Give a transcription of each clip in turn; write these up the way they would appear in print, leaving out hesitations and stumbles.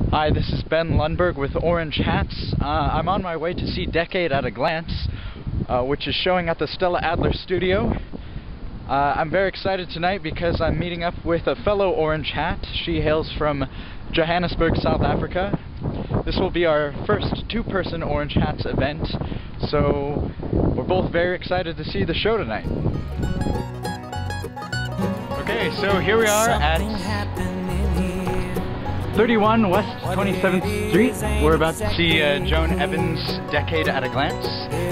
Hi, this is Ben Lundberg with Orange Hats. I'm on my way to see Decade at a Glance, which is showing at the Stella Adler studio. I'm very excited tonight because I'm meeting up with a fellow Orange Hat. She hails from Johannesburg, South Africa. This will be our first two-person Orange Hats event, so we're both very excited to see the show tonight. Okay, so here we are at 31 West 27th Street. We're about to see Joan Evans' Decade at a Glance.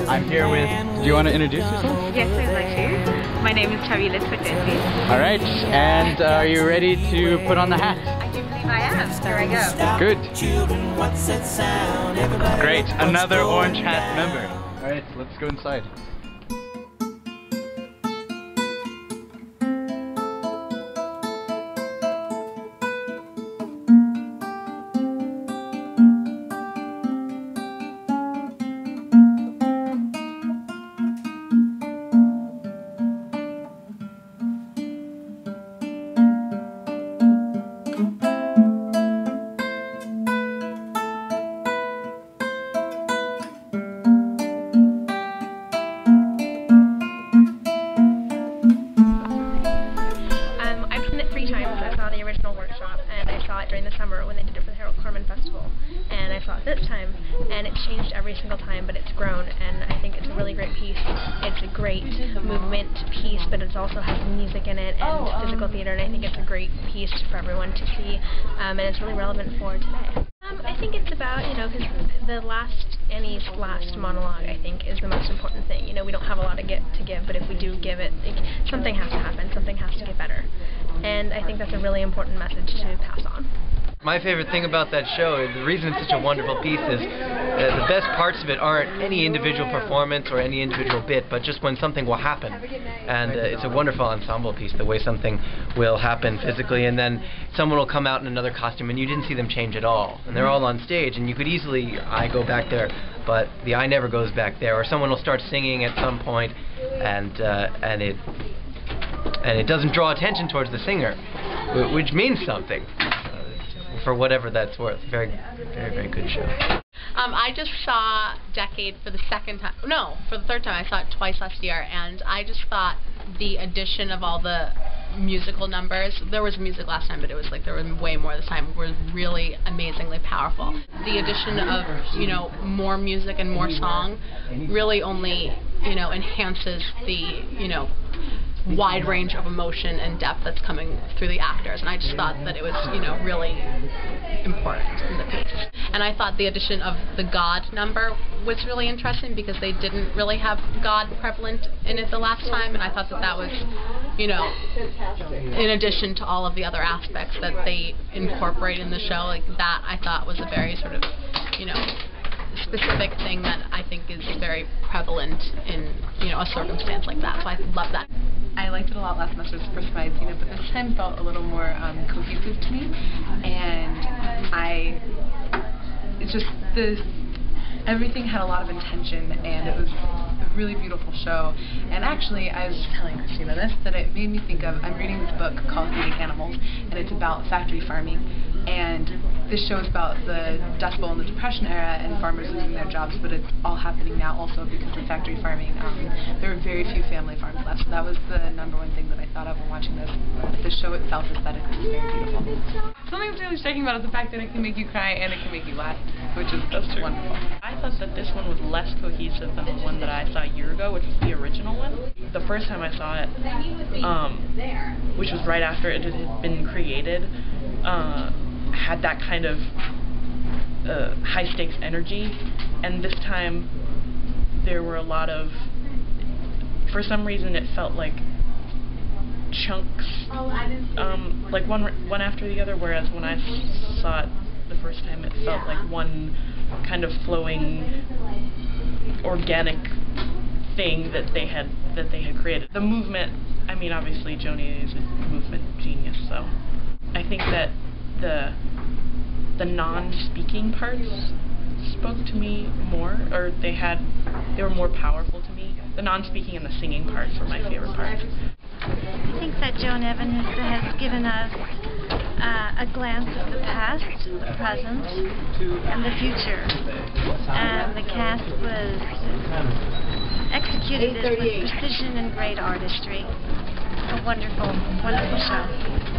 I'm here with, do you want to introduce yourself? Yes, I'd like to. My name is Tabitha. Alright, and are you ready to put on the hat? I do believe I am. There I go. Good. Great, another Orange Hat member. Alright, let's go inside. During the summer when they did it for the Harold Carmen Festival, and I saw it this time, and it's changed every single time, but it's grown, and I think it's a really great piece. It's a great movement piece, but it also has music in it and physical theater, and I think it's a great piece for everyone to see, and it's really relevant for today. I think it's about, because Annie's last monologue, I think, is the most important thing. We don't have a lot to give, but if we do give it, something has to happen, something has to get better. And I think that's a really important message to pass on. My favorite thing about that show, the reason it's such a wonderful piece is the best parts of it aren't any individual performance or any individual bit, but just when something will happen. And it's a wonderful ensemble piece, the way something will happen physically, and then someone will come out in another costume and you didn't see them change at all. And they're all on stage, and you could easily, I go back there, but the eye never goes back there. Or someone will start singing at some point, and it doesn't draw attention towards the singer, which means something. For whatever that's worth. Very, very, very good show. I just saw Decade for the second time. No, for the third time. I saw it twice last year, and I just thought the addition of all the musical numbers, there was music last time, but it was like there was way more this time, was really amazingly powerful. The addition of, more music and more song really only, enhances the, wide range of emotion and depth that's coming through the actors, and I just thought that it was, really important in the piece. And I thought the addition of the God number was really interesting because they didn't really have God prevalent in it the last time, and I thought that that was, in addition to all of the other aspects that they incorporate in the show, like that I thought was a very sort of, specific thing that I think is very prevalent in, a circumstance like that. So I love that. I liked it a lot last semester, the first time I'd seen it, but this time felt a little more cohesive to me, and everything had a lot of intention, and it was a really beautiful show. And actually, I was telling Christina this, that it made me think of, I'm reading this book called Eating Animals, and it's about factory farming, and this show is about the Dustbowl in the Depression era and farmers losing their jobs, but it's all happening now also because of factory farming. There are very few family farms left, so that was the number one thing that I thought of when watching this. But the show itself aesthetically is very beautiful. Something that's really striking about it is the fact that it can make you cry and it can make you laugh, which is just wonderful. I thought that this one was less cohesive than the one that I saw a year ago, which was the original one. The first time I saw it, which was right after it had been created, had that kind of high stakes energy, and this time there were a lot of, for some reason it felt like chunks, like one after the other, whereas when I saw it the first time it felt like one kind of flowing organic thing that they had created. The movement, I mean, obviously Joni is a movement genius, so I think that the non-speaking parts spoke to me more, or they were more powerful to me. The non-speaking and the singing parts were my favorite parts. I think that Joan Evans has given us a glance at the past, the present, and the future. And the cast was executed it with precision and great artistry. A wonderful, wonderful show.